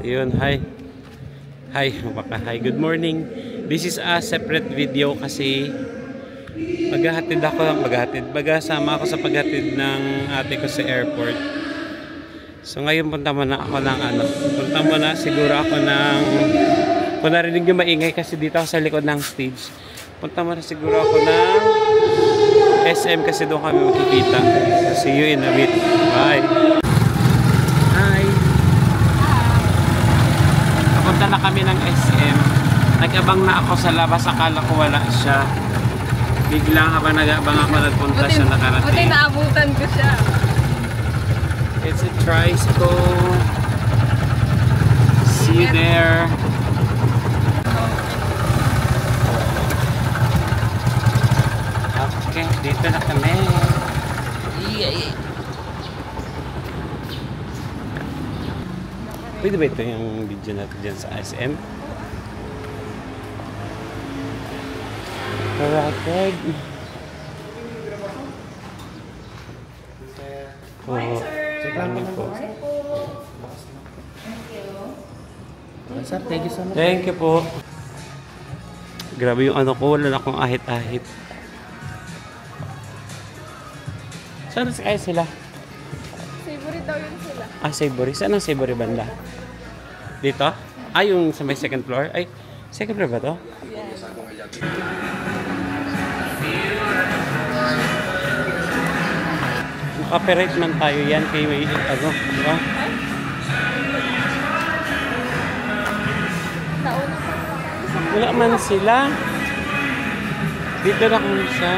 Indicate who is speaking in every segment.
Speaker 1: Ayun, hi. Hi, hi, good morning. This is a separate video kasi magsama ako sa paghatid ng ate ko sa airport. So ngayon punta muna siguro ako ng, kung narinig nyo maingay kasi dito ako sa likod ng stage, punta muna siguro ako ng SM kasi doon kami makikita. So see you in a bit. Bye. Punta na kami ng SM. Nag-abang na ako sa labas. Akala ko wala siya. Biglang habang nag-abang ako, nagpunta siya, nakarating.
Speaker 2: Buti naabutan ko siya.
Speaker 1: It's a tricycle. See you there. Okay, dito na kami. Pwede ba ito yung video natin dyan sa SM? Karateg. Oo. Check lang po.
Speaker 3: Sir, thank you so much.
Speaker 1: Thank you po. Grabe yung ano ko, wala na akong ahit-ahit. Saan na kaya sila?
Speaker 2: Savory daw yun sila.
Speaker 1: Ah, Savory. Saan ang Savory banda? Dito? Ah, yung sa may second floor? Ay, second floor ba to?
Speaker 2: Yes.
Speaker 1: Copyright man tayo yan kay may ano, di ba?
Speaker 2: Nauna pa pa.
Speaker 1: Wala man sila. Dito na kung siya.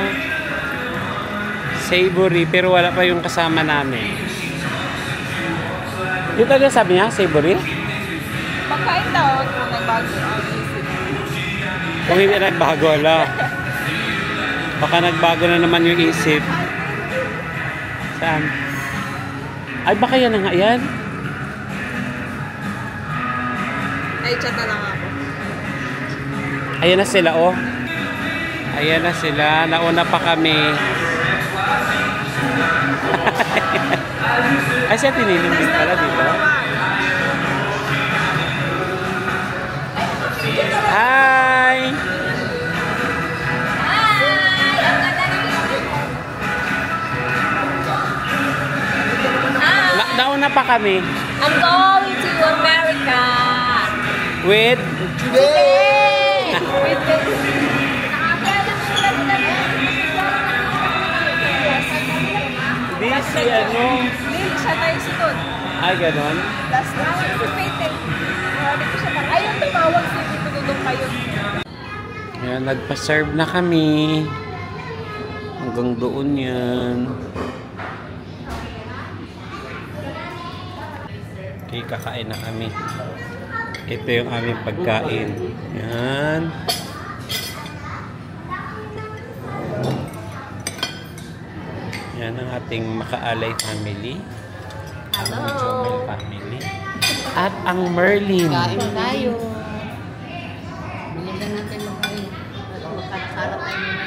Speaker 1: Savory, pero wala pa yung kasama namin. Dito na sabi niya, Savory?
Speaker 2: Pagkain daw, kung nagbago ang isip.
Speaker 1: Kung hindi nagbago, ala. Baka nagbago na naman yung isip. Saan? Ay, baka yan na nga yan?
Speaker 2: Ay, chat na lang ako.
Speaker 1: Ayan na sila, oh. Ayan na sila. Nauna pa kami. Ay, siya tiniling din pala dito. Hi! Nauna pa kami.
Speaker 2: I'm going to America.
Speaker 1: With?
Speaker 2: Today! With
Speaker 1: This si ano?
Speaker 2: Link siya tayo si Todd.
Speaker 1: Ay, ganon?
Speaker 2: Last na si Payton. Hindi ko siya na. Ayun, tumawag si Payton. Tutulong kayo.
Speaker 1: Ayan, nagpa-serve na kami. Hanggang doon yan. Okay, kakain na kami. Ito yung aming pagkain. Yan. Yan ang ating Makaalay family.
Speaker 2: Hello.
Speaker 1: Ang Jomel family. At ang Merlin.
Speaker 2: Kain tayo. Bilisan natin magkain. Magkakasalap tayo na.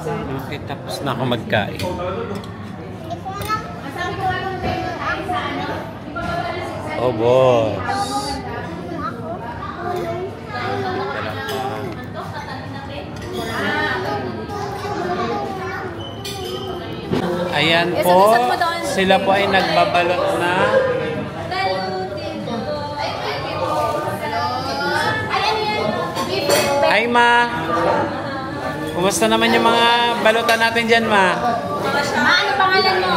Speaker 1: Okay, tapos na ako magkain. Oh boy. Ayan po, sila po ay nagbabalot na. Hi ma! Kumusta naman yung mga balutan natin dyan ma?
Speaker 2: Ano pangalan mo?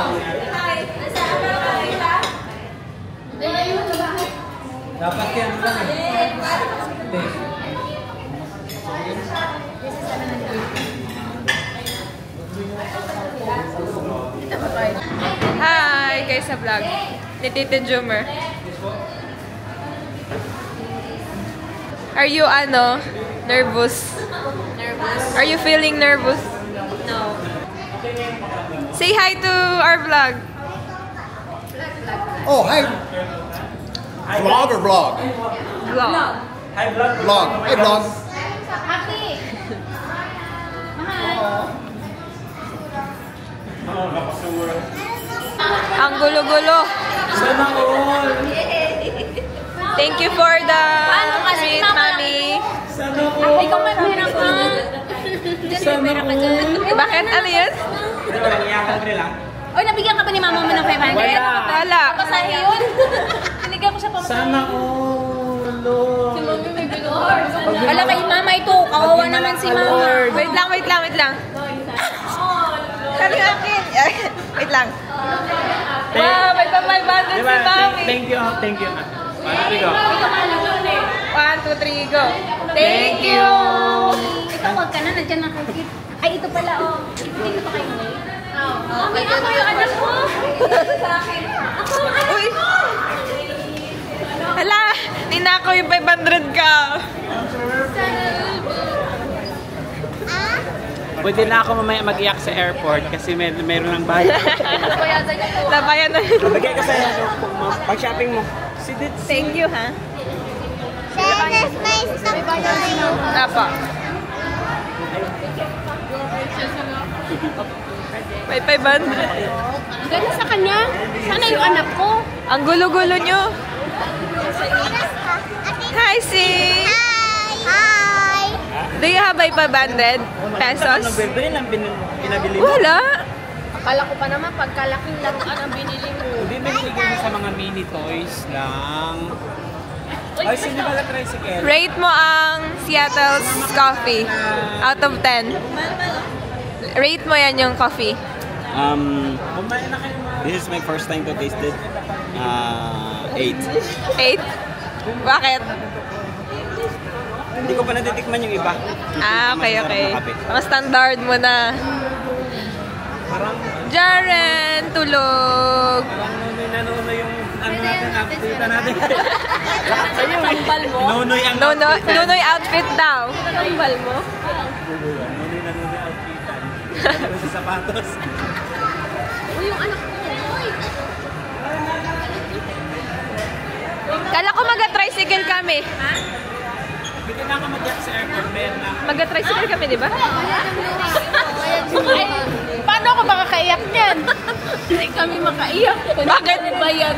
Speaker 1: Dapat yan lang
Speaker 2: Hi! Guys sa vlog. Ni Tito Jumer. Are you nervous? Nervous? Are you feeling nervous? No. Say hi to our vlog.
Speaker 4: Oh, hi. Vlog or vlog?
Speaker 2: Vlog.
Speaker 4: Vlog. Hey, vlog.
Speaker 2: Ang gulo-gulo.
Speaker 1: Sana all!
Speaker 2: Thank you for the sweet mommy.
Speaker 1: Sana all!
Speaker 2: Ikaw may pera ka.
Speaker 1: Sana all!
Speaker 2: Bakit? Ano yun?
Speaker 5: Oy, nabigyan ka pa ni mama mo ng 500?
Speaker 2: Wala.
Speaker 5: Kasahi yun. Binigyan ko siya pa.
Speaker 1: Sana all!
Speaker 5: Si mami may binuhor. Wala kay mama ito. Kawawa naman si mama.
Speaker 2: Wait lang. Kali akin. Wait lang. Wow, may pa 500 si mami.
Speaker 1: Thank you. Thank you. Paano go?
Speaker 2: 1, 2, 3, go. Thank you.
Speaker 5: Ikaw, wag ka na. Nandiyan na kay. Ay, ito pala, oh. Dito pa kayo. Mami, ako yung anak mo. Sa akin. Ako yung anak
Speaker 2: Uy.
Speaker 5: mo.
Speaker 2: Hala, ninakaw yung 500 ka.
Speaker 1: Pwede na ako mamaya mag-iyak sa airport kasi meron ng bayad.
Speaker 2: Labayan na yun.
Speaker 1: Bigay ko sa'yo. Pag-shopping mo.
Speaker 2: Thank you, ha? Apa? May 500.
Speaker 5: Ganda sa kanya. Sana yung anak ko.
Speaker 2: Ang gulo-gulo nyo. Hi, sis!
Speaker 6: Hi!
Speaker 2: Do you have 500 pesos?
Speaker 1: Pinabili mo?
Speaker 2: Wala.
Speaker 5: Akala ko pa naman pagkalaking lataan ang binili mo.
Speaker 1: Hindi, binibigay mo sa mga mini toys lang. Ay, sino ba tricycle?
Speaker 2: Rate mo ang Seattle's coffee out of 10. Rate mo yan yung coffee.
Speaker 7: This is my first time to taste it. 8.
Speaker 2: 8? Bakit?
Speaker 7: Hindi ko pa natitikman yung iba.
Speaker 2: Ah, okay. Mga standard mo na.
Speaker 7: Parang
Speaker 2: Jaren, tulog.
Speaker 7: nanuno yung ano natin, nakita natin.
Speaker 5: Tambal mo.
Speaker 7: Nunoy ang
Speaker 2: Nunoy outfit daw.
Speaker 5: Tambal mo.
Speaker 7: Nunoy outfitan. Sa sapatos.
Speaker 5: Uy, yung anak ko. Uy.
Speaker 2: Kala ko mag-tricycle kami.
Speaker 7: Hindi na ako mag-jack sa airport.
Speaker 2: Mag-tricycle kami, di ba?
Speaker 5: Paano ako makakaiyak niyan? Hindi kami makaiyak.
Speaker 2: Bakit?
Speaker 5: Bayad.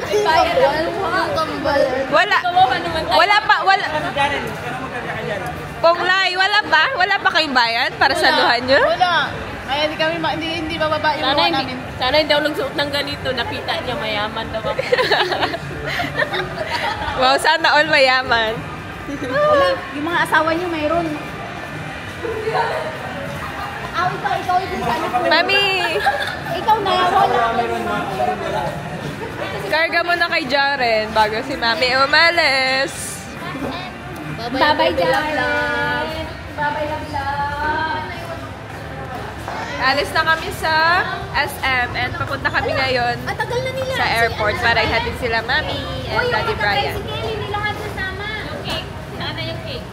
Speaker 5: Bayad ang tambal.
Speaker 2: Wala.
Speaker 5: Kawawa naman tayo.
Speaker 2: Wala. Ponglay, wala pa kayong bayad para sa luhan nyo?
Speaker 8: Wala. Kaya hindi kami hindi bababa yung luha namin.
Speaker 5: Sana hindi ako nagsuot ng ganito. Nakita niya mayaman daw ako.
Speaker 2: Wow, sana all mayaman.
Speaker 8: Wala. Yung mga asawa niyo mayroon. Ikaw yung sa anak ko.
Speaker 2: Mami,
Speaker 8: Ikaw na, wala.
Speaker 2: karga mo na kay Jaren bago si Mami umalis.
Speaker 5: Bye-bye, Jaren.
Speaker 8: Babay lang lang.
Speaker 2: Alis na kami sa SM and papunta kami ngayon
Speaker 5: Tagal na nila.
Speaker 2: sa airport para ihatid sila Mami and Daddy Brian.
Speaker 5: Hindi lang nga sasama. Yung cake. Saan na yung cake?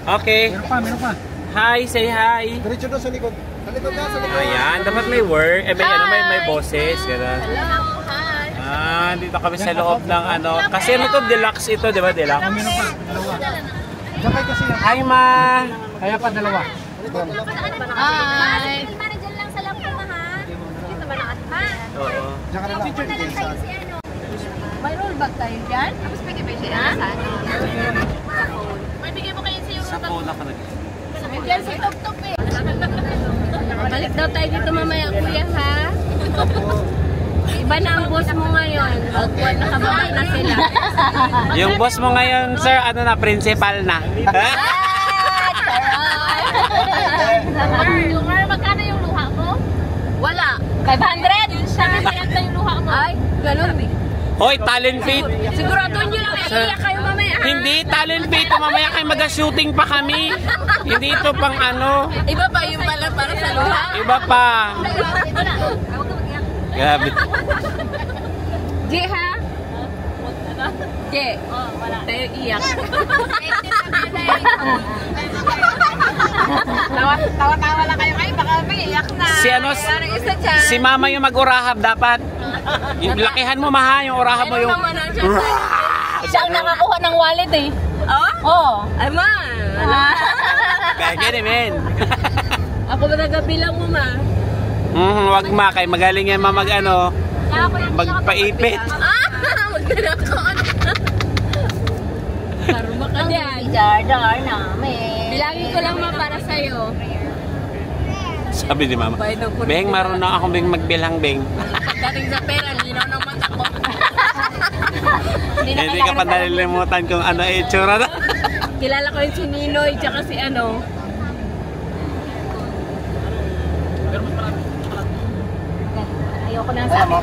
Speaker 1: Okay.
Speaker 3: Meron pa.
Speaker 1: Hi, say hi.
Speaker 4: Diretso doon sa likod. Sa likod na, sa likod.
Speaker 1: Ayan, dapat may word. Eh, may boses. Gano'n. Dito kami sa loob ng ano. Kasi ano to, deluxe ito, di ba? Deluxe.
Speaker 3: Meron pa. Dalawa. Sakay kasi yan.
Speaker 1: Hi, ma.
Speaker 3: Kaya pa dalawa.
Speaker 8: Hi!
Speaker 5: Manager lang sa laptop ha. Dito ba na ha?
Speaker 1: Oo.
Speaker 3: Diyan ka na lang.
Speaker 8: May roll bag tayo dyan?
Speaker 5: Tapos pwede ba siya? May bigay mo kayo sa yung
Speaker 1: Sa phone ako nag...
Speaker 8: Diyan si Top Top eh. Balik daw tayo dito mamaya, kuya ha? Iba na ang boss mo ngayon. Huwag nakababa na sila.
Speaker 1: Yung boss mo ngayon, sir, ano na, principal na.
Speaker 5: Mar, magkano yung luha mo?
Speaker 8: Wala. 500?
Speaker 5: Sabi ba yan yung luha mo?
Speaker 8: Ay, ganun.
Speaker 1: Hoy, talent fit.
Speaker 8: Sigurado nyo lang iiyak kayo mamaya ha?
Speaker 1: Hindi, talent fit. Mamaya kayo mag-shooting pa kami. Hindi ito pang ano.
Speaker 8: Iba pa yung pala para sa luha?
Speaker 1: Iba pa. Grabe.
Speaker 8: J ha? J. Tayo iyak.
Speaker 2: Tawa-tawa lang kayo kayo, baka may iyak na.
Speaker 1: Si ano,
Speaker 2: Isa dyan.
Speaker 1: si mama yung mag-urahab dapat. Yung lakihan mo, maha, yung urahab mo yung...
Speaker 8: Siya ang nakakuha ng wallet eh. Oh? Oo. Ay ma.
Speaker 1: Kaya men.
Speaker 8: Ako ba nagabilang mo ma?
Speaker 1: Wag ma, kay magaling yan mag ano, magpaipit.
Speaker 8: Magdalakon. Karma ka dyan.
Speaker 5: Dar namin.
Speaker 8: Bilangin ko lang ma para sa'yo.
Speaker 1: Sabi ni mama, Beng, marunong akong Beng magbilang, Beng.
Speaker 8: Pagdating sa pera, linaw ng mata ko.
Speaker 1: Hindi ka pa nalilimutan kung ano itsura na.
Speaker 8: Kilala ko yung si Ninoy, tsaka si ano.
Speaker 5: Ayoko na sabi.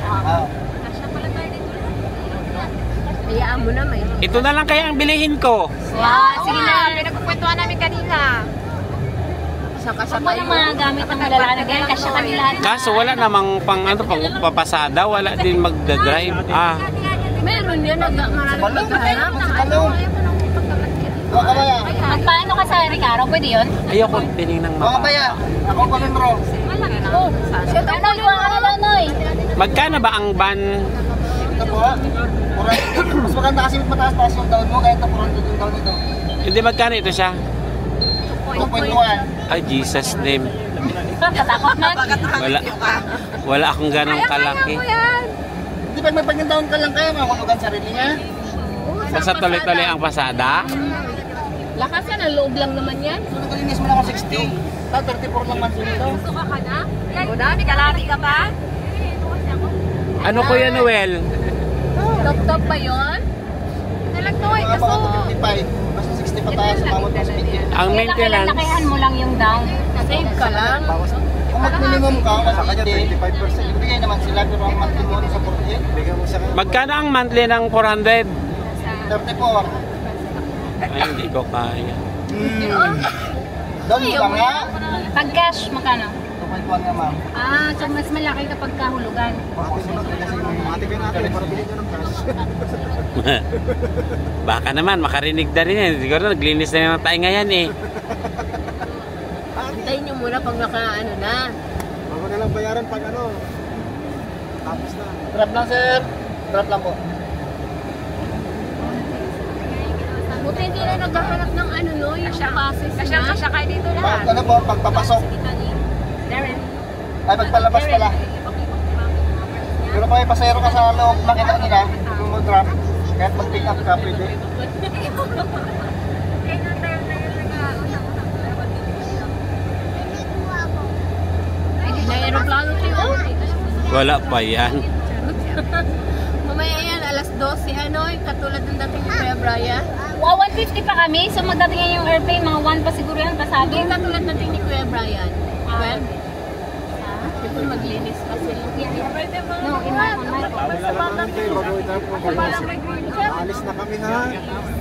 Speaker 8: Hayaan mo na may.
Speaker 1: Ito na lang kaya ang bilihin ko.
Speaker 2: Sige na, pinagkukwentuhan namin kanina.
Speaker 8: Saka-saka
Speaker 5: Ako ng mga gamit ng malalagay kasi kanila.
Speaker 1: Kaso wala namang pang ano, pang papasada, wala din magdadrive.
Speaker 8: Meron yun, maraming naghahanap.
Speaker 5: Magpaano ka sa Ricardo? Pwede yun?
Speaker 1: Ayoko tinignan mapa.
Speaker 4: Ako pa rin bro.
Speaker 5: Oh, ano yung Noy?
Speaker 1: Magkano ba ang van?
Speaker 4: Ito po. Mas maganda kasi mataas-taas yung down mo, kaya ito po yung down ito.
Speaker 1: Hindi magkano ito siya?
Speaker 4: 2.1.
Speaker 1: Ay, Jesus name.
Speaker 5: Katakot na.
Speaker 1: Wala akong ganong kalaki.
Speaker 4: Hindi pag may pag-down ka lang kayo, mahulugan sarili niya.
Speaker 1: Basta tuloy-tuloy ang pasada.
Speaker 8: Lakas yan, ang loob lang naman yan.
Speaker 4: So nagkalinis mo lang ako 60. 34 lang man dito.
Speaker 8: Suka ka na?
Speaker 2: O dami, kalati ka pa?
Speaker 1: Ano Kuya Noel?
Speaker 8: Top-top ba yun?
Speaker 2: Nalagnoy,
Speaker 4: Mga
Speaker 2: kaso.
Speaker 4: baka 55. Basta 60 pataas, umamot mo sa 80.
Speaker 1: Ang maintenance.
Speaker 5: Lakihan mo lang yung down.
Speaker 8: Save ka lang.
Speaker 4: Kung mag-minimum ka, sa kanya 25%. Ibigay naman sila, pero ang monthly mo sa 48. Bigyan mo sa kanya.
Speaker 1: Magkano ang monthly ng 400?
Speaker 4: 34.
Speaker 1: Ay, hindi ko kaya.
Speaker 4: Down mo lang nga.
Speaker 5: Pag cash, magkano?
Speaker 4: 2.1 nga ma'am.
Speaker 5: So mas malaki kapag kahulugan.
Speaker 1: Baka naman, makarinig na rin yan. Siguro naglinis na yung tayo ngayon eh.
Speaker 8: Antayin nyo muna pag naka-ano na.
Speaker 3: Bago na lang bayaran pag ano. Tapos na.
Speaker 4: Drop lang sir. Drop lang po.
Speaker 8: Buti hindi na naghahanap ng ano no, yung chassis na.
Speaker 2: Kasyang-kasyakay dito
Speaker 4: Pag,
Speaker 2: lahat.
Speaker 4: ano po, pagpapasok. Ay, pagpalabas pala. Pero kung may pasayro ka sa loob, makita nila, kung mag-drop, kahit mag-pick up ka, pwede.
Speaker 8: May aeroplano tayo.
Speaker 1: Wala pa yan.
Speaker 8: Mamaya yan, alas 12, ano, katulad ng dating ni Kuya Brian.
Speaker 5: 150 pa kami, so magdating yung airplane, mga 1 pa siguro yan, pasado.
Speaker 8: Hindi katulad dating ni Kuya Brian. Well, ito maglinis pa sila.
Speaker 5: No, in my
Speaker 3: Alis na kami ha.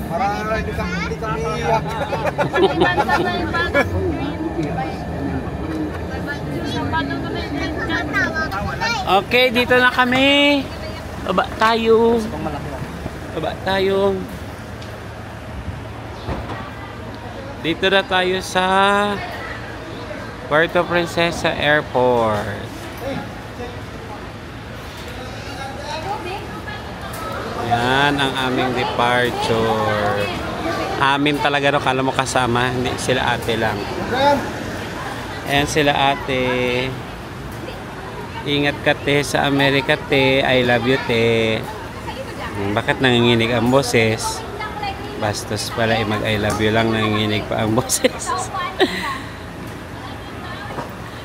Speaker 3: Para hindi kami iyak.
Speaker 1: Okay, dito na kami. Baba tayo. Baba tayo. Dito na tayo sa Puerto Princesa Airport. Yan ang aming departure. Amin talaga, no? Kala mo kasama, hindi sila ate lang. Ayan sila ate. Ingat ka te sa Amerika te. I love you te. Bakit nanginginig ang boses? Bastos pala mag I love you lang, nanginginig pa ang boses.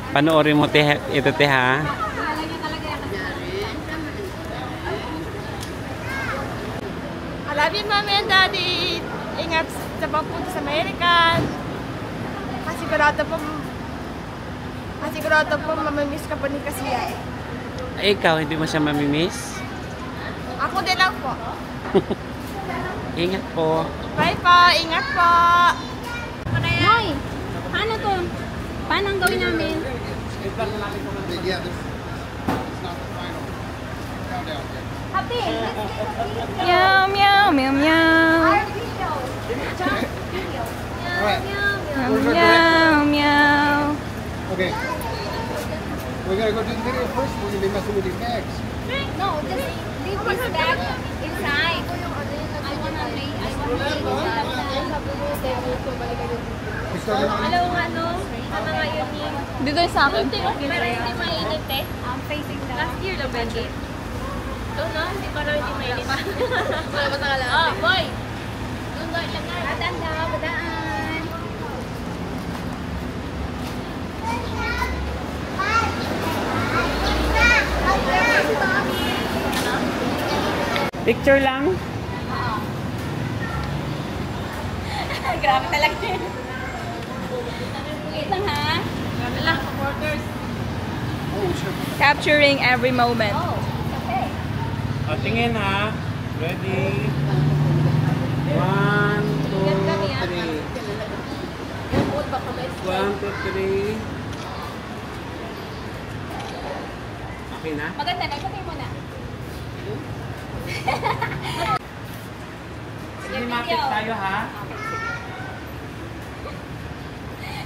Speaker 1: Panoorin mo te, ito te ha.
Speaker 2: I love you, Mommy and Daddy. Ingat sa pagpunta sa Amerika. Kasigurado po mamimiss ka pa ni Kasiya.
Speaker 1: Ay, ikaw, hindi mo siya mamimiss?
Speaker 2: Ako din lang po.
Speaker 1: Ingat po.
Speaker 2: Bye po, ingat po.
Speaker 5: Hoy! Paano to? Paano ang gawin namin? Happy!
Speaker 2: Meow, meow, meow, meow. Meow, meow.
Speaker 3: Okay. We're gonna go do the video first. We're gonna be messing with your bags.
Speaker 5: No, just leave this bag inside. I wanna lay Hello, ano? Tama nga yun ni...
Speaker 2: Dito sa akin.
Speaker 5: Pero hindi mainit eh. Facing down. Last year lang ba, Jay? Ito no? Hindi pa rin hindi mainit. Wala ba sa kalahati? Oh, boy! Doon doon lang nga. Badaan daw, badaan.
Speaker 1: Picture lang?
Speaker 5: Grabe talaga yun. Wait lang ha. Grabe lang, supporters.
Speaker 2: Capturing every moment.
Speaker 5: Oh, okay.
Speaker 1: O, tingin ha. Ready? 1, 2, 3. 1, 2, 3. Okay na?
Speaker 5: Maganda na, ipatay mo na.
Speaker 1: Sige, mapit tayo ha.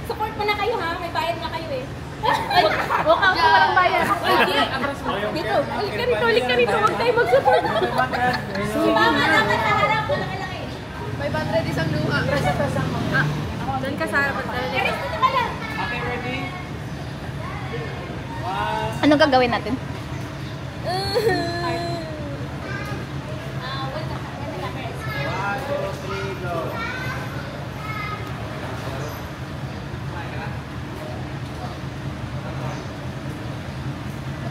Speaker 5: Support mo na kayo ha, may bayad na kayo eh. Ay, walk out ko walang bayad. Dito, ulit ka rito, huwag tayo mag-support. Si Mama naman naharap ko laki-laki.
Speaker 2: 500 isang luha. Doon ka sa harapan.
Speaker 5: Karis, dito ka lang.
Speaker 1: Okay, ready? 1,
Speaker 2: Anong gagawin natin?
Speaker 5: Wait na, Karis.
Speaker 1: 2, 3, go.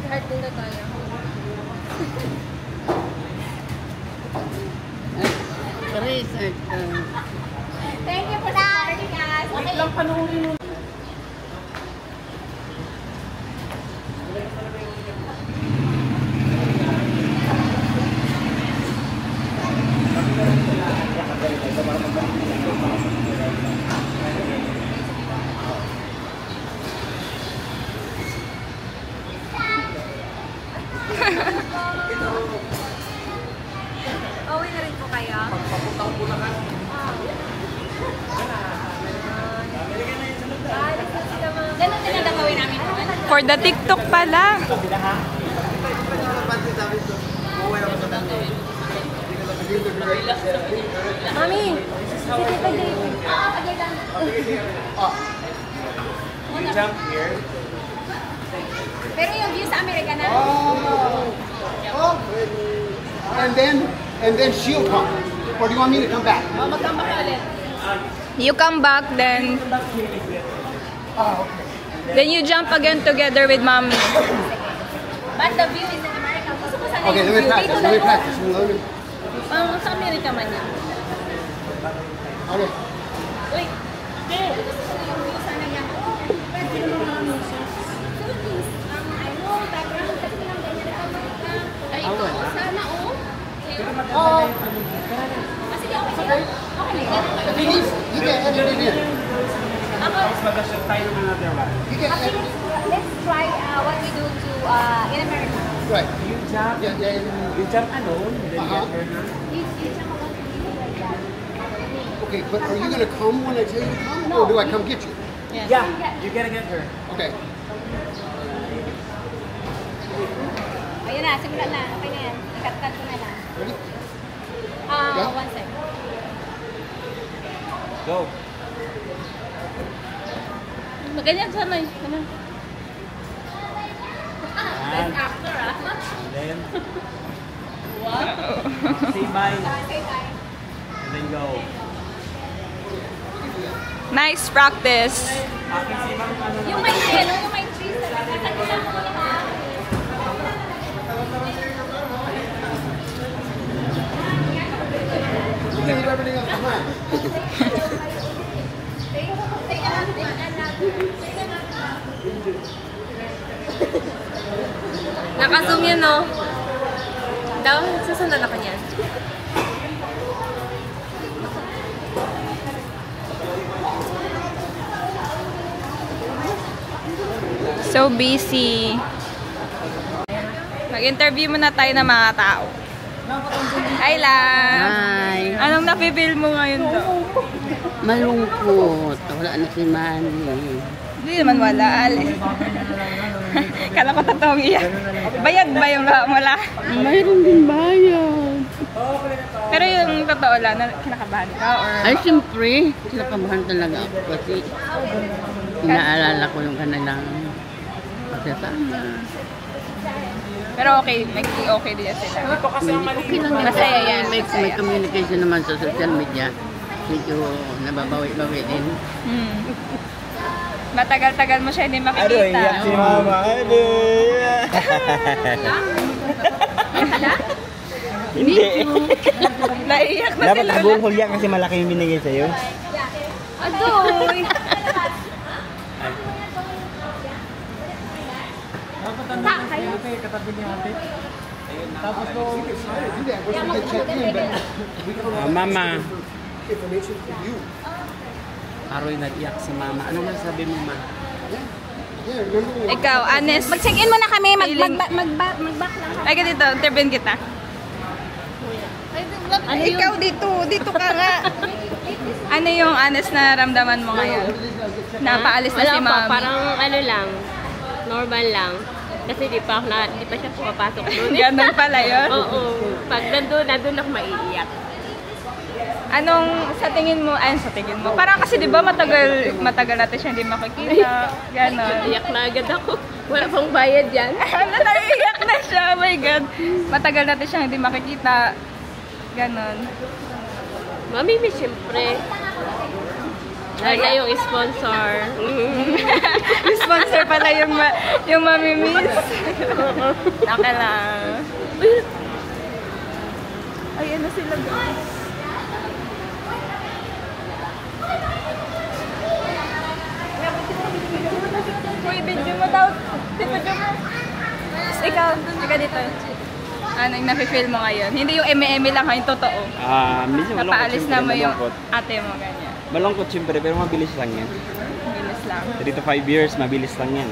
Speaker 2: Heart din na tayo.
Speaker 5: Thank you for supporting us. Okay lang, panuhin mo.
Speaker 2: Uwi na rin po kayo.
Speaker 5: Ganun din ang gagawin namin.
Speaker 2: For the TikTok pala. Mami, si Tita David.
Speaker 1: Jump here.
Speaker 5: Pero yung view sa Amerika na.
Speaker 3: Oh. And then she'll come. Or do you want me to come back?
Speaker 2: You come back, then you jump again together with Mommy.
Speaker 5: But the view is in America. Gusto ko sana
Speaker 3: Okay,
Speaker 5: yung
Speaker 3: let me
Speaker 5: view.
Speaker 3: practice.
Speaker 5: Dito
Speaker 3: Let me
Speaker 5: na.
Speaker 3: practice. Let me-
Speaker 5: Sa Amerika man yan.
Speaker 3: Okay.
Speaker 5: Wait. Gusto ko na yung view sana yan. Pwede naman mga music. Philippines. I know, background. Kasi lang ganyan na Amerika. Ay, ito. Sana, oh. Oh. Kasi di okay na. Okay na yan.
Speaker 3: If he needs, you can edit it in.
Speaker 5: Ako,
Speaker 1: Mag-shoot tayo ng another one.
Speaker 3: You can
Speaker 5: actually,
Speaker 3: edit.
Speaker 5: let's try what we do to in America.
Speaker 3: Right.
Speaker 1: You jump.
Speaker 3: Yeah, yeah.
Speaker 1: You jump alone. Then
Speaker 3: Uh-huh.
Speaker 1: get her na.
Speaker 5: You jump along to you like that.
Speaker 3: Okay, but are you going to come when I tell you to come, or do I come get you?
Speaker 1: Yeah, you gotta get her.
Speaker 3: Okay.
Speaker 5: Ayun na, simulan na. Okay na yan. Ikat-cut ko na lang.
Speaker 3: Ready?
Speaker 5: One second.
Speaker 1: Go.
Speaker 8: Ganyan sana eh. Ganyan.
Speaker 1: And then, say bye. And then go.
Speaker 2: Nice practice.
Speaker 5: Yung may yellow, yung may trees talaga. Tagilan mo lahat.
Speaker 3: Leave everything else behind.
Speaker 8: Naka-zoom yan, no? Daw, susunod ako niyan.
Speaker 2: So busy. Mag-interview muna tayo ng mga tao. Hi, Lam!
Speaker 9: Hi!
Speaker 2: Anong napipil mo ngayon daw?
Speaker 9: Malungkot. Wala na si Manny.
Speaker 2: Hindi naman wala, Ali. Kala ko totoong iyak. Bayad ba yung wala?
Speaker 9: Mayroon din bayad.
Speaker 2: Pero yung totoo lang, kinakabahan ka or...
Speaker 9: Ay, siyempre. Kinakabahan talaga ako kasi inaalala ko yung kanilang pagsasama.
Speaker 2: Pero okay, magiging okay din sila.
Speaker 9: Okay lang yan.
Speaker 2: Masaya yan.
Speaker 9: May communication naman sa social media. Medyo nababawi-bawi din.
Speaker 2: Matagal-tagal mo siya hindi makikita.
Speaker 7: Si Mama. Hindi.
Speaker 2: Naiyak na
Speaker 7: Dapat
Speaker 2: sila.
Speaker 7: buong hulya kasi malaki yung binigay sa'yo.
Speaker 2: Adoy!
Speaker 1: Mama.
Speaker 3: Information for you.
Speaker 1: Aroy nag-iyak si Mama. Ano masasabi mo, Ma?
Speaker 3: Yeah, remember when
Speaker 2: Ikaw, honest.
Speaker 5: Mag-check-in muna kami.
Speaker 2: Feeling-
Speaker 5: Mag-back lang.
Speaker 2: Ay, ganito, interviewin kita. Ikaw dito ka nga. Ano yung honest na ramdaman mo ngayon? Napaalis na
Speaker 8: Wala
Speaker 2: si
Speaker 8: pa,
Speaker 2: Mami.
Speaker 8: parang ano lang, normal lang. Kasi di pa siya pumapasok doon.
Speaker 2: Ganun pala yun?
Speaker 8: Oo. Pag nandun ako maiiyak.
Speaker 2: Anong sa tingin mo, parang kasi di ba matagal natin siya hindi makikita. Ganon.
Speaker 8: Iyak na agad ako. Wala pang bayad yan.
Speaker 2: Naiiyak na siya, oh my God. Matagal natin siya hindi makikita. Ganon.
Speaker 8: Mamimiss siyempre. Lalo na yung sponsor.
Speaker 2: Yung sponsor pala yung mamimiss. Naka lang. Ay, ano sila guys? Uy, video mo daw. Dito, ikaw dito. Ano yung nafe-feel mo ngayon? Hindi yung eme-eme lang ha, yung totoo.
Speaker 1: Minsan malungkot.
Speaker 2: Napaalis na mo yung
Speaker 1: malungkot.
Speaker 2: ate mo, ganyan.
Speaker 1: Malungkot siyempre, pero mabilis lang yan.
Speaker 2: Bilis lang.
Speaker 1: 3 to 5 years, mabilis lang yan.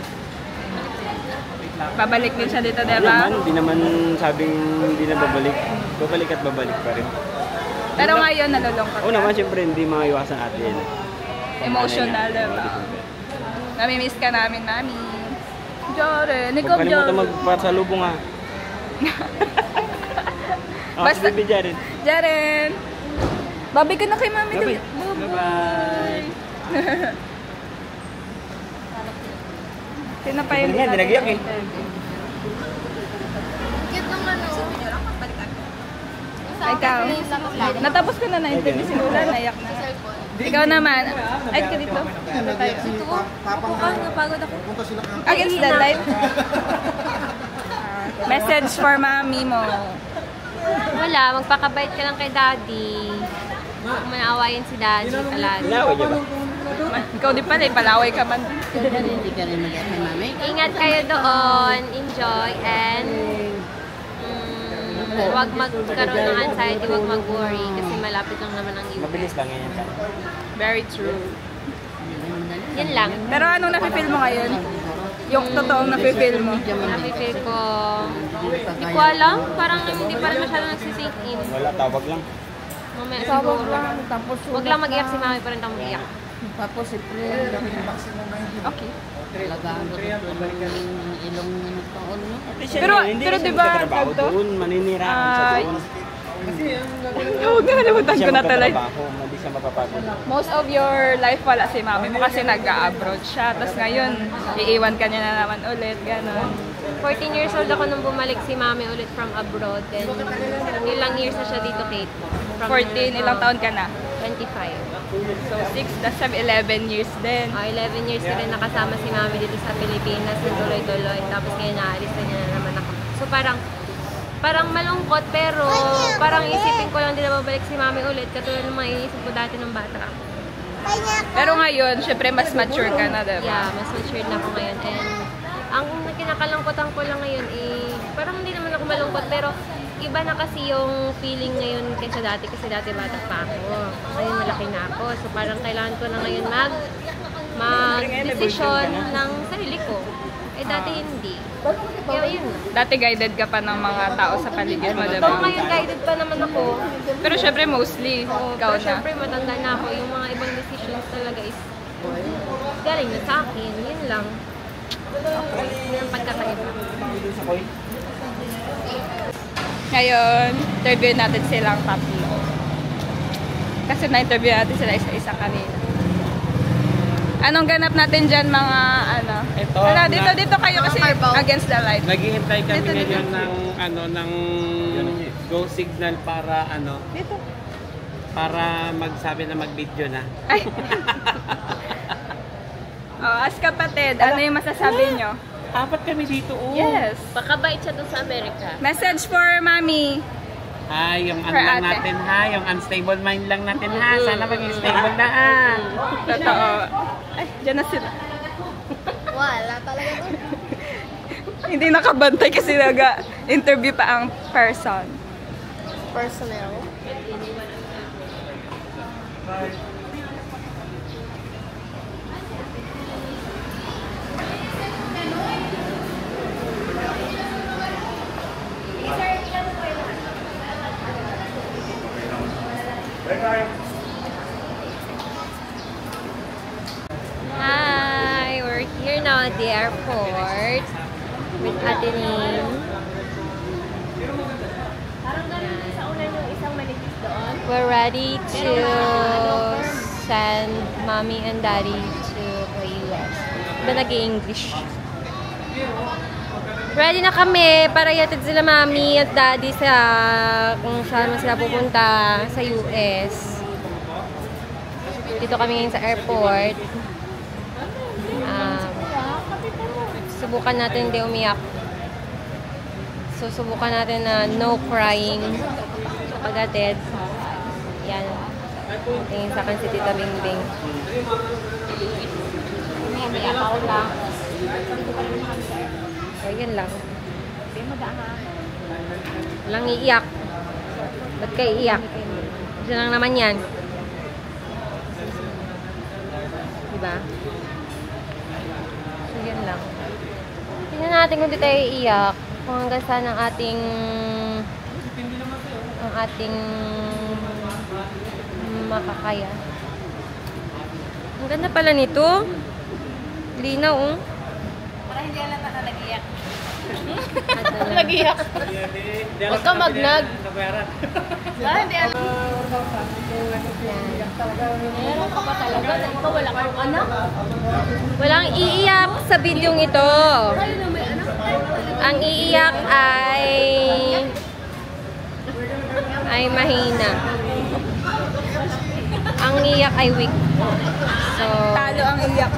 Speaker 2: Babalik din siya dito,
Speaker 1: Ano
Speaker 2: diba?
Speaker 1: naman, hindi naman sabing hindi na babalik. Babalik at babalik pa rin.
Speaker 2: Pero ngayon, nalulungkot
Speaker 1: Oo
Speaker 2: ka.
Speaker 1: naman, siyempre, hindi maiwasan natin.
Speaker 2: Emotional, diba? Namimiss ka namin, Mami. Jaren, ikaw
Speaker 1: Huwag kalimutan
Speaker 2: Jaren.
Speaker 1: magpasalubong ha.
Speaker 2: Basta-
Speaker 1: Si Bibi Jaren.
Speaker 2: Jaren! Babi ka na kay Mami.
Speaker 1: Bye-bye.
Speaker 2: Dali.
Speaker 1: Bye-bye.
Speaker 2: Tinapay
Speaker 1: Hindi nga, dinagyak eh.
Speaker 2: Ikaw. Natapos ko na na-interview si Lula, naiyak na. Ikaw naman. Ay, ka dito. Dito tayo.
Speaker 5: Napagod ako.
Speaker 3: punta sila ka.
Speaker 2: Against the light. Message for Mami mo.
Speaker 8: Wala, magpakabait ka lang kay Daddy. Huwag mo naawayin si Daddy palagi.
Speaker 1: Laway niya ba?
Speaker 2: Ikaw di pala, palaway ka man.
Speaker 9: Hindi ka rin mag-iyak kay Mami.
Speaker 8: Ingat kayo doon, enjoy, and huwag magkaroon ng anxiety, huwag mag-worry kasi malapit lang naman ang event.
Speaker 1: Mabilis lang yan.
Speaker 2: Very true.
Speaker 8: Yan lang.
Speaker 2: Pero anong nafe-feel mo ngayon? Yung totoong nafe-feel mo?
Speaker 8: Nafe-feel ko, hindi ko alam, parang hindi pa rin masyado nagsisink in.
Speaker 1: Wala, tawag lang.
Speaker 8: Mamaya siguro.
Speaker 9: Tapos
Speaker 8: Huwag lang mag-iyak si mami, parang kang mag-iyak.
Speaker 9: Tapos siyempre,
Speaker 2: Okay.
Speaker 9: talagaan ko yung ilong na nagtaon, no?
Speaker 2: Pero diba,
Speaker 7: trabaho
Speaker 2: ganito?
Speaker 7: doon, maninirahan sa doon.
Speaker 2: Huwag na nalimutan ko na tuloy.
Speaker 7: Hindi siya mapapagod.
Speaker 2: Most of your life wala si mami mo kasi nag-abroad siya. Tapos ngayon, iiwan ka niya na naman ulit, gano'n.
Speaker 8: 14 years old ako nung bumalik si mami ulit from abroad. Then, ilang years na siya dito, Kate?
Speaker 2: 14, ilang taon ka na?
Speaker 8: 25.
Speaker 2: So, 6, that's 11 years din.
Speaker 8: 11 years ko rin nakasama si mami dito sa Pilipinas, tuloy-tuloy. Tapos ngayon naalis na niya na naman ako. So parang malungkot, pero parang isipin ko lang din na babalik si mami ulit. Katulad ng mga inisip ko dati ng bata.
Speaker 2: Pero ngayon, syempre mas mature ka na, diba?
Speaker 8: Yeah, mas matured na ako ngayon. And ang kinakalangkotan ko lang ngayon, parang hindi naman ako malungkot, pero iba na kasi yung feeling ngayon kaysa dati, kasi dati bata pa ako. Ngayon malaki na ako. So parang kailangan ko na ngayon mag-desisyon ng sarili ko. Eh dati hindi. Kaya yun.
Speaker 2: Dati guided ka pa ng mga tao sa paligid mo,
Speaker 8: So
Speaker 2: diba?
Speaker 8: ngayon guided pa naman ako.
Speaker 2: Pero syempre mostly, ikaw
Speaker 8: Pero
Speaker 2: na.
Speaker 8: syempre matanda na ako. Yung mga ibang decisions talaga is galing na sa akin. Yun lang. Yung pagkakaiba.
Speaker 2: Ngayon, interview natin silang tatlo. Kasi na-interview natin sila isa-isa kanina. Anong ganap natin dyan, mga ano?
Speaker 1: Ito,
Speaker 2: Wala, dito kayo kasi against the light.
Speaker 1: Naghihintay kami
Speaker 2: Dito.
Speaker 1: ngayon ng go signal para
Speaker 2: Dito.
Speaker 1: para magsabi na mag-video na.
Speaker 2: Ay! As kapatid, ano yung masasabi nyo?
Speaker 1: Apat kami dito, oh.
Speaker 2: Yes.
Speaker 8: Pakabait siya doon sa Amerika.
Speaker 2: Message for mommy.
Speaker 1: Yung
Speaker 2: For
Speaker 1: lang
Speaker 2: ate.
Speaker 1: natin ha, yung unstable mind lang natin ha. Sana maging stable na ha.
Speaker 2: Totoo. Ay, dyan na sila.
Speaker 5: Wala talaga to.
Speaker 2: Hindi nakabantay kasi interview pa ang person.
Speaker 5: Personnel.
Speaker 8: Hi! We're here now at the airport with Adeline. We're ready to send mommy and daddy to the US. Ba nag-English? Ready na kami para ihatid sila mami at daddy sa kung saan sila pupunta sa US. Dito kami ngayon sa airport. Subukan natin hindi umiyak. So, subukan natin na no crying sa pag-atid. Yan. Tingin sa akin si Tita Bingbing. May akaw lang. O, yun lang. Walang iiyak. Ba't kayo iiyak? Isa lang naman yan. Diba? So, yun lang. Tingnan natin kung di tayo iiyak. Kung hanggang saan ang ating makakaya. Ang ganda pala nito. Linaw, oh.
Speaker 5: Para hindi alata na nag-iyak.
Speaker 8: Nag-iyak. Huwag ka magnag.
Speaker 5: Para hindi alata.
Speaker 8: Meron ka pa talaga. Ikaw wala kang anak. Walang iiyak sa bidyong ito. Ang iiyak ay mahina. Ang iiyak ay weak. So,
Speaker 2: Talo ang iyak.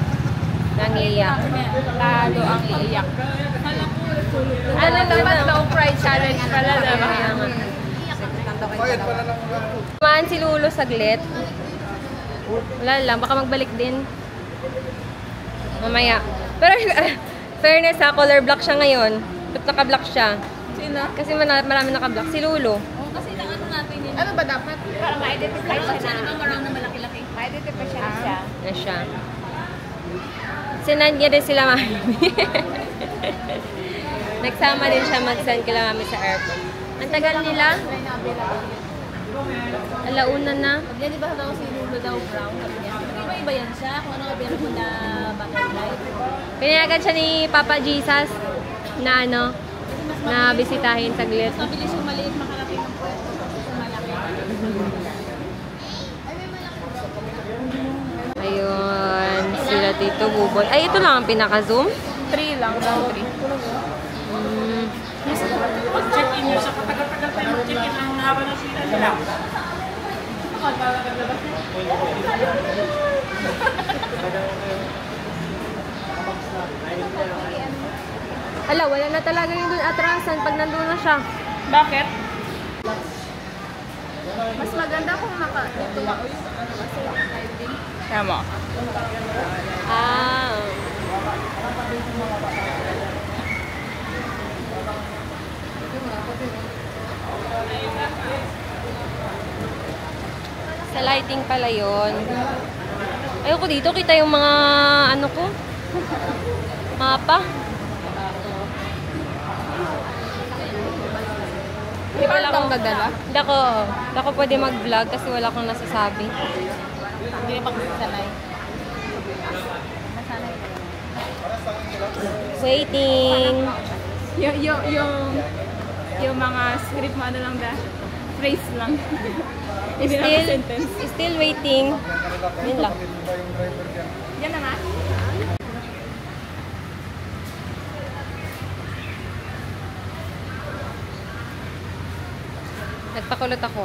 Speaker 8: nangiiyak.
Speaker 2: Talo ang iyak. Ano naman low pride challenge pala, diba?
Speaker 8: Kumaan si Lulo saglit. Wala lang, baka magbalik din. Mamaya. Pero, fairness ha, color block siya ngayon. Ba't naka-block siya?
Speaker 2: Sino?
Speaker 8: Kasi marami naka-block. Si Lulo.
Speaker 5: Kasi na ano natin yun.
Speaker 2: Ano ba dapat?
Speaker 5: Para ma-identify siya na. Diba marang na malaki-laki? Ma-identify siya na siya.
Speaker 8: Na siya. Sinand niya din sila mami. Nagsama din siya mag-send kila mami sa airport. Ang tagal nila. Alauna na.
Speaker 5: Pag yan, iba daw si Lulu daw brown. Sabi niya, iba-iba yan siya. Kung ano kabila mo na butterfly.
Speaker 8: Pinayagan siya ni Papa Jesus na ano, na bisitahin saglit.
Speaker 5: Mabilis yung maliit makarating ng pwesto kasi sa malaki.
Speaker 8: Ayun, sila Tito Buboy. Ay, ito lang ang pinaka-zoom.
Speaker 2: 3 lang daw, 3.
Speaker 1: Check-in nyo sa katagal-tagal tayo mag-check-in ang haba ng sila nila.
Speaker 8: Hala, wala na talaga yung dun atrasan pag nandun na siya.
Speaker 2: Bakit? Mas maganda kung dito ako yung kasi sliding. Tama.
Speaker 8: Ah. Sa lighting pala yun. Ayoko dito, kita yung mga ano ko. Mapa.
Speaker 2: Di ba lang nagdala?
Speaker 8: Hindi ako pwede mag-vlog kasi wala akong nasasabi.
Speaker 5: Hindi pa kasi sanay.
Speaker 8: Waiting.
Speaker 2: Yung mga script mo ano lang da? Phrase lang. Hindi na sentence.
Speaker 8: Still waiting. Yun lang.
Speaker 2: Yan na nga.
Speaker 8: Nagpakulot ako.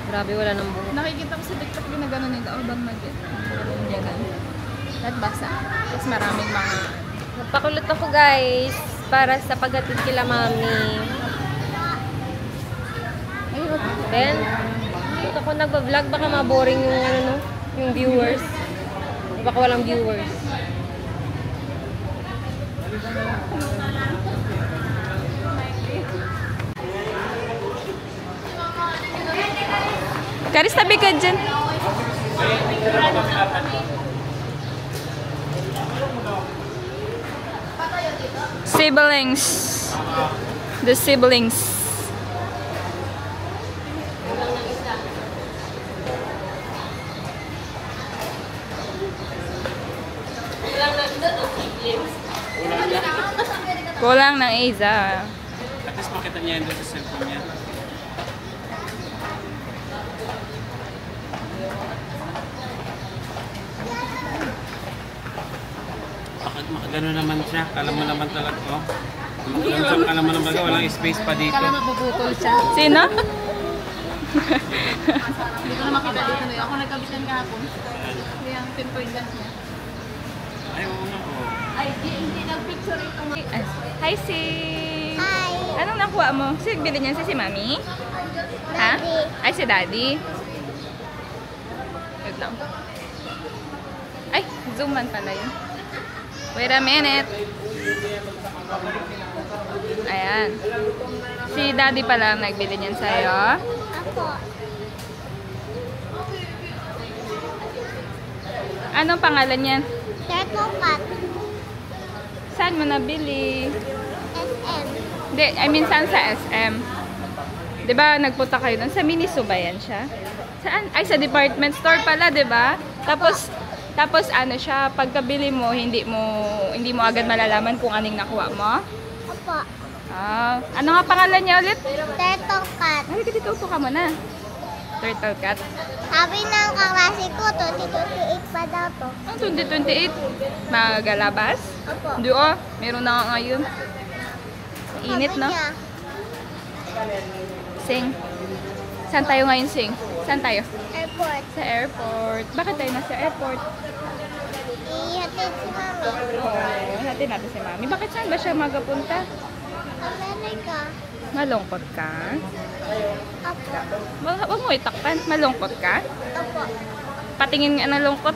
Speaker 8: Grabe, wala nang buhok.
Speaker 2: Nakikita ko sa TikTok ginagano nila. Bang mag-get. Ganyan. At basa. Tapos maraming mga...
Speaker 8: Nagpakulot ako, guys. Para sa paghatid kila mami. Then, dito ako nagpa-vlog. Baka maboring yung ano, no? Yung viewers. Baka walang viewers.
Speaker 2: Karis, tabi ka dyan. Siblings. The siblings. Kulang ng isa.
Speaker 1: At least makita niya yun doon sa cellphone niya. Makagano naman siya. Kala mo naman talaga. Oh. Kala mo naman walang space pa dito.
Speaker 5: Kala mapuputol siya.
Speaker 2: Sino?
Speaker 5: Hindi ko na makita dito na yun. Ako nagkabitan kahapon. Kaya ang pinpoint gun niya.
Speaker 1: Ay, oo nga. Oh.
Speaker 5: Ay, hindi nag-picture ito.
Speaker 2: Hi, Sing!
Speaker 6: Hi.
Speaker 2: Anong nakuha mo? Sing, bili niyan si Mami? Ha? Ay, si Daddy. Wait lang. Ay, zoom man pala yun. Wait a minute. Ayan. Si Daddy pala ang nagbili niyan sa'yo.
Speaker 6: Ako.
Speaker 2: Anong pangalan niyan?
Speaker 6: Turtle cat.
Speaker 2: Saan mo nabili?
Speaker 6: SM.
Speaker 2: Hindi, I mean saan sa SM? Diba nagpunta kayo doon? Sa Miniso ba yan siya? Saan? Ay, sa department store pala, diba? Tapos ano siya, pagkabili mo, hindi mo agad malalaman kung anong nakuha mo?
Speaker 6: Opo.
Speaker 2: Ah, ano nga pangalan niya ulit?
Speaker 6: Turtle cat.
Speaker 2: Halika dito, upo ka muna. Turtle cat.
Speaker 6: Sabi ng kaklase ko, 2028 pa daw to.
Speaker 2: Ang 2028, magalabas?
Speaker 6: Opo.
Speaker 2: Hindi meron na nga ngayon. Init, no?
Speaker 6: Sabi niya,
Speaker 2: Sing. Saan tayo ngayon, Sing? Saan tayo?
Speaker 6: airport.
Speaker 2: Sa airport. Bakit tayo nasa airport?
Speaker 6: Ihatid si Mami.
Speaker 2: Oo, natin natin si Mami. Bakit saan ba siya magapunta?
Speaker 6: Amerika.
Speaker 2: Malungkot ka?
Speaker 6: Opo.
Speaker 2: Huwag mo itakpan. Malungkot ka?
Speaker 6: Opo.
Speaker 2: Patingin nga ng lungkot.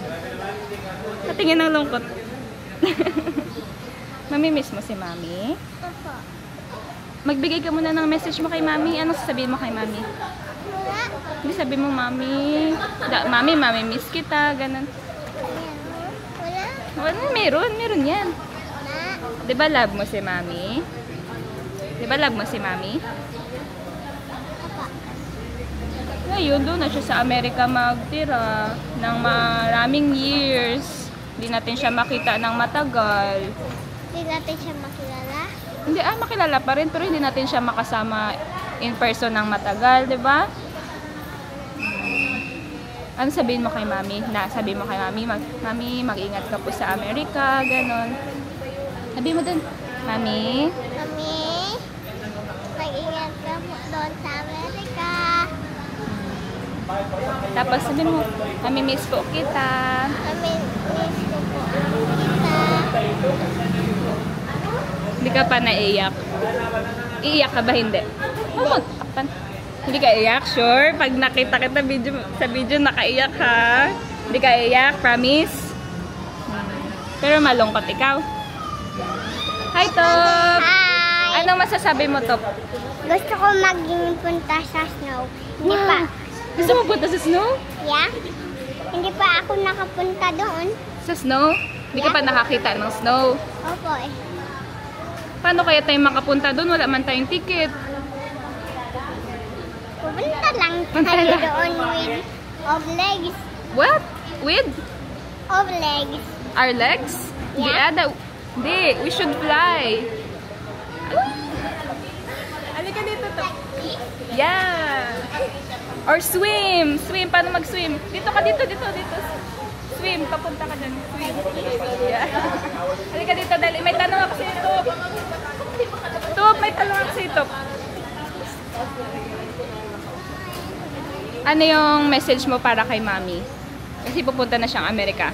Speaker 2: Patingin ng lungkot. Mamimiss mo si Mami?
Speaker 6: Opo.
Speaker 2: Magbigay ka muna ng message mo kay Mami. Ano sasabihin mo kay Mami?
Speaker 6: Wala.
Speaker 2: Hindi sabi mo, Mami. Mami, miss kita. Ganun.
Speaker 6: Wala.
Speaker 2: Wala, meron yan.
Speaker 6: Wala.
Speaker 2: Di ba love mo si Mami? Di ba love mo si Mami? Ngayon, doon na siya sa Amerika magtira ng maraming years. Hindi natin siya makita ng matagal.
Speaker 6: Hindi natin siya makilala.
Speaker 2: Hindi, makilala pa rin, pero hindi natin siya makasama in person ng matagal, di ba? Ano sabihin mo kay Mami? Sabihin mo kay Mami, Mami, mag-ingat ka po sa Amerika, ganon. Sabihin mo dun, Mami?
Speaker 6: Mami, mag-ingat ka po doon sa Amerika.
Speaker 2: Tapos sabihin mo, Mami, miss po kita.
Speaker 6: Mami, miss ko po kita.
Speaker 2: Hindi ka pa naiyak. Iiyak ka ba? Hindi. Oo, takpan. Hindi ka iyak? Sure? Pag nakita kita sa video, nakaiyak ha? Hindi ka iyak? Promise? Pero malungkot ikaw. Hi, Top!
Speaker 6: Hi!
Speaker 2: Anong masasabi mo, Top?
Speaker 6: Gusto ko maging punta sa snow. Hindi pa.
Speaker 2: Gusto mo punta sa snow?
Speaker 6: Yeah? Hindi pa ako nakapunta doon.
Speaker 2: Sa snow? Hindi ka pa nakakita ng snow.
Speaker 6: Opo eh.
Speaker 2: Paano kaya tayo makapunta doon? Wala man tayong ticket.
Speaker 6: Pupunta lang
Speaker 2: Punta
Speaker 6: tayo
Speaker 2: lang.
Speaker 6: doon with of legs.
Speaker 2: What? With?
Speaker 6: Of legs.
Speaker 2: Our legs?
Speaker 6: Yeah.
Speaker 2: Hindi, we should fly. Halika dito, Top. Yeah. Or swim. Swim. Paano mag-swim? Dito ka, dito. Swim. Papunta ka dyan. Swim. Yeah. Halika dito, dali. May tanong ako sa'yo, Top. Top, may tanong ako sa'yo, Top. Ano yung message mo para kay Mami? Kasi pupunta na siyang Amerika.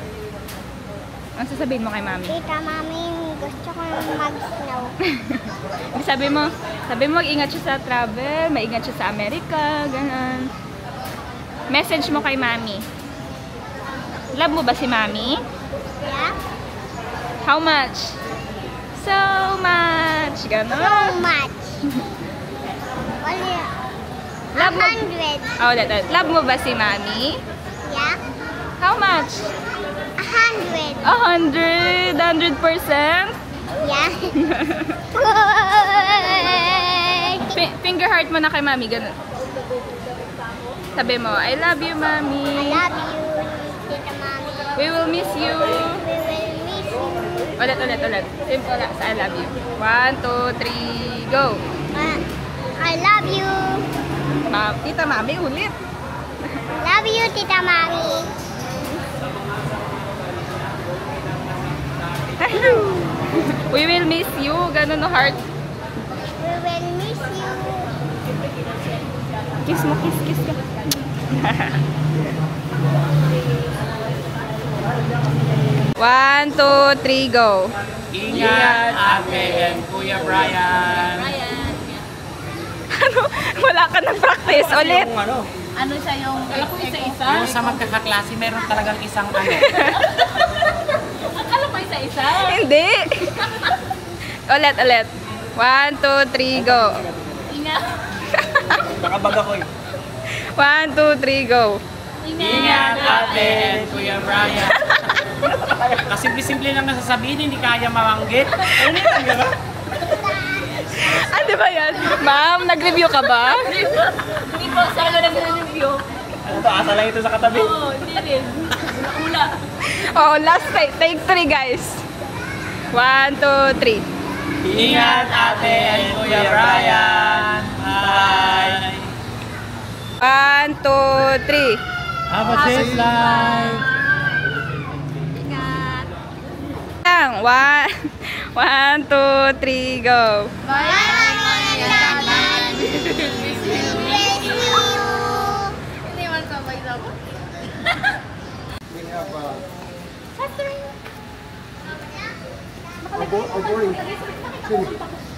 Speaker 2: Ano sasabihin mo kay Mami?
Speaker 6: Tita, Mami, gusto ko mag-snow.
Speaker 2: Sabi mo mag-ingat siya sa travel, maingat siya sa Amerika, ganun. Message mo kay Mami. Love mo ba si Mami?
Speaker 6: Yeah?
Speaker 2: How much? So much. Ganun.
Speaker 6: So much. Only
Speaker 2: Love mo.
Speaker 6: 100.
Speaker 2: Oh, that. Love mo ba si Mami?
Speaker 6: Yeah?
Speaker 2: How much?
Speaker 6: 100.
Speaker 2: 100%?
Speaker 6: Yeah?
Speaker 2: Finger heart mo na kay Mami, ganun. Sabi mo, I love you, Mami.
Speaker 6: I love you, Tita Mami.
Speaker 2: We will miss you.
Speaker 6: We will miss you.
Speaker 2: Ulit. Simple lang sa I love you. 1, 2, 3, go.
Speaker 6: I love you.
Speaker 2: Tita Mami, ulit.
Speaker 6: Love you, Tita Mami.
Speaker 2: We will miss you. Ganun no, heart.
Speaker 6: We will miss you.
Speaker 2: Kiss mo, kiss ka. One, two, three, go.
Speaker 1: Ingat, Ate and Kuya Brian.
Speaker 2: Ano? Wala ka na practice. Ulit.
Speaker 9: Ano siya yung isa-isa?
Speaker 1: Yung sa magkakaklase, meron talagang isang ano.
Speaker 9: Akala ko isa-isa.
Speaker 2: Hindi. Ulit. 1, 2, 3, go.
Speaker 9: Ingat.
Speaker 4: Nakabaga ko eh.
Speaker 2: 1, 2, 3, go.
Speaker 1: Ingat, Ate and Kuya Brian. Kasimple-simple lang nasasabihin, hindi kaya mawanggit. Ano yun, di ba?
Speaker 2: Ano ba yan? Ma'am, nag-review ka ba?
Speaker 9: Hindi po, sana nag-review.
Speaker 4: Ano to? Asa lang ito sa katabi.
Speaker 9: Oo, hindi rin. Ula.
Speaker 2: Oh, last take 3, guys. 1, 2, 3.
Speaker 1: Ingat, Ate and Kuya Brian. Bye.
Speaker 2: 1, 2, 3.
Speaker 1: Have a safe life.
Speaker 9: Ingat.
Speaker 2: 1, 2, 3, go.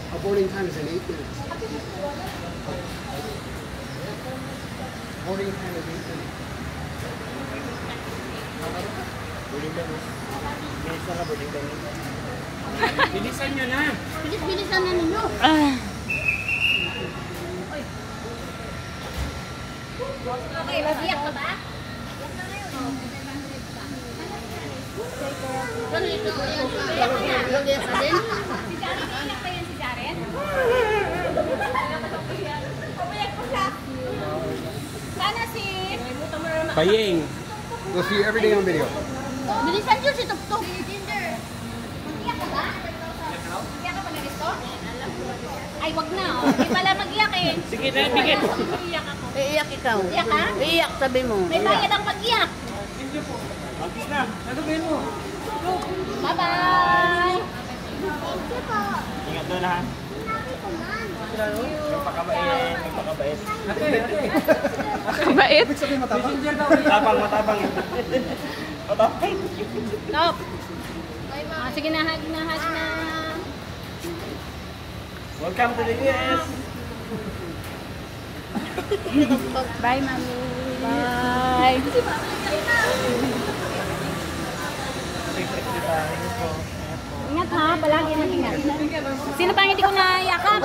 Speaker 3: Our boarding time is in 8 minutes. Boarding time is 8 minutes.
Speaker 1: Bilisan nyo na.
Speaker 9: Bilis-bilisan na ninyo. Okay, mag-iyak ka ba? Ganito, yan. Iyak ka din? Si Jaren, iyak pa yan si Jaren?
Speaker 1: Paying.
Speaker 3: We'll see you every day on video.
Speaker 5: Bilisan yun si Tuktok. Ginger. Mag-iyak ka ba? Mag-iyak ka pa na gusto? Ay, wag na. Hindi pala mag-iyak eh.
Speaker 1: Sige na, bigyan.
Speaker 5: Iyak ako.
Speaker 9: Iiyak ikaw.
Speaker 5: Iyak ka?
Speaker 9: Iiyak, sabi mo.
Speaker 5: May bayad ang pag-iyak.
Speaker 7: Magkis na. Sasabihin mo.
Speaker 5: Bye-bye!
Speaker 7: Ingat doon ha. Magpakabait. Magpakabait.
Speaker 2: Kabait.
Speaker 7: Matapang, matapang. Matapang.
Speaker 5: Stop! Sige na, hug na.
Speaker 7: Welcome to the US.
Speaker 2: Bye, Mami.
Speaker 5: Bye! Ingat ha, palagi mag-ingat. Sino pa hindi ko nayakap?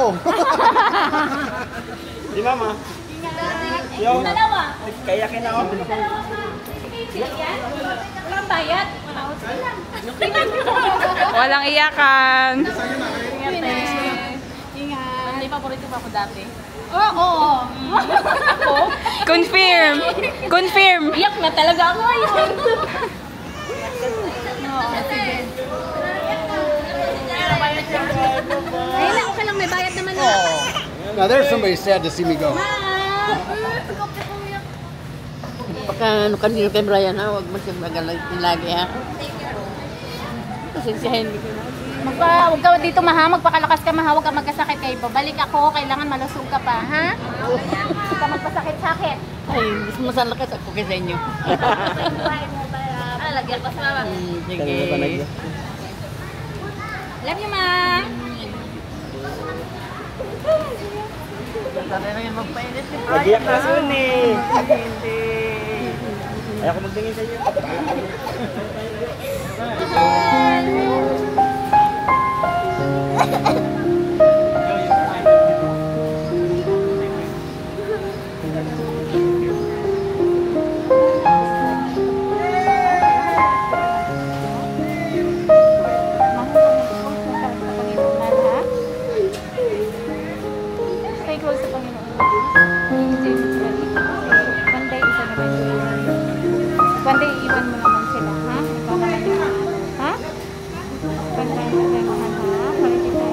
Speaker 7: Di mama.
Speaker 5: Ingat.
Speaker 7: Yo.
Speaker 5: Dalawa.
Speaker 7: Kayakin ako.
Speaker 5: Sila yan? Walang bayad?
Speaker 2: Walang iyakan.
Speaker 5: Ingat eh. Ingat. Hindi paborito pa ako dati. Oo. Ako?
Speaker 2: Confirm. Confirm.
Speaker 5: Iyak na talaga ako ngayon. Ayun na, okay lang. May bayad naman na.
Speaker 3: Now there's somebody sad to see me go.
Speaker 9: Pagka ano kanino kay Brian ha, huwag mo siyang magalag lagi ha. Pasensyahin mo na.
Speaker 5: Huwag ka dito maha, magpakalakas ka maha, huwag ka magkasakit kayo. Babalik ako, kailangan malusog ka pa, ha? Huwag ka magpasakit-sakit.
Speaker 9: Ay, mas masalakas ako kaysa inyo.
Speaker 5: Lagyan pa sa mama.
Speaker 9: Sige.
Speaker 5: Love you, ma!
Speaker 9: Sana na yung magpainit si Brian.
Speaker 7: Magiyak na suni.
Speaker 9: Hindi.
Speaker 7: Ayaw ko magtingin sa iyo.
Speaker 5: Stay close sa Panginoon. One day, iwan mo naman sila, ha? Ikaw naman yun. Ha? Bantayan mo tayo, mahal, ha? Palitin tayo,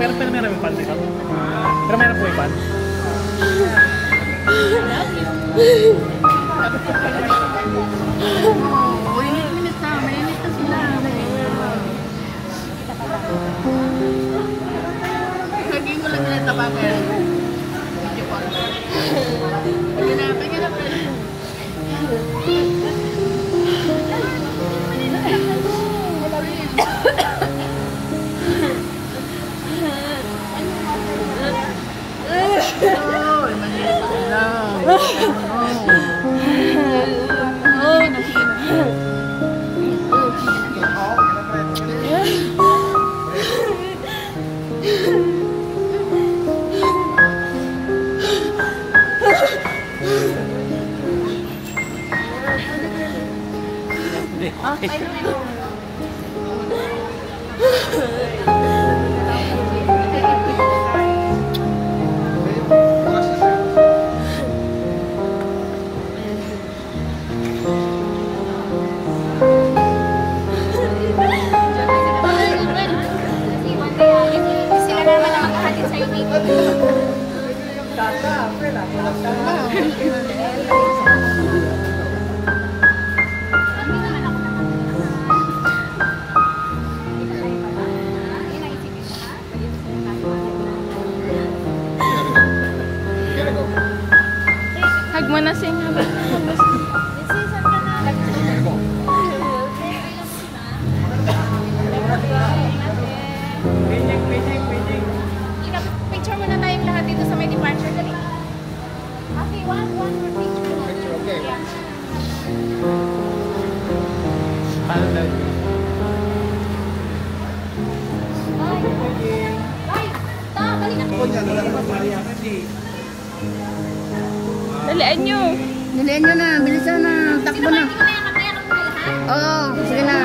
Speaker 7: Pero meron yung pan dito. Pero meron po yung pan.
Speaker 9: Mainit na. Mainit na sila. Lagi ko lang nila tabagan. Medyo po. Pagyan na.
Speaker 5: Sila naman ang maghahatid sa'yo dito.
Speaker 2: Hug mo na siya nga ba? Dalian nyo.
Speaker 9: Dilihan nyo na, bilisan na, takbo na. Oo, sige na.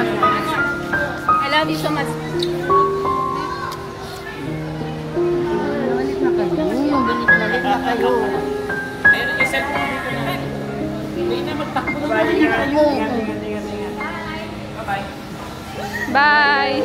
Speaker 2: I love you so much.
Speaker 9: Balik na kayo.
Speaker 7: Ayun, i-set mo dito na. Hindi na magtakbo na.
Speaker 2: Bye.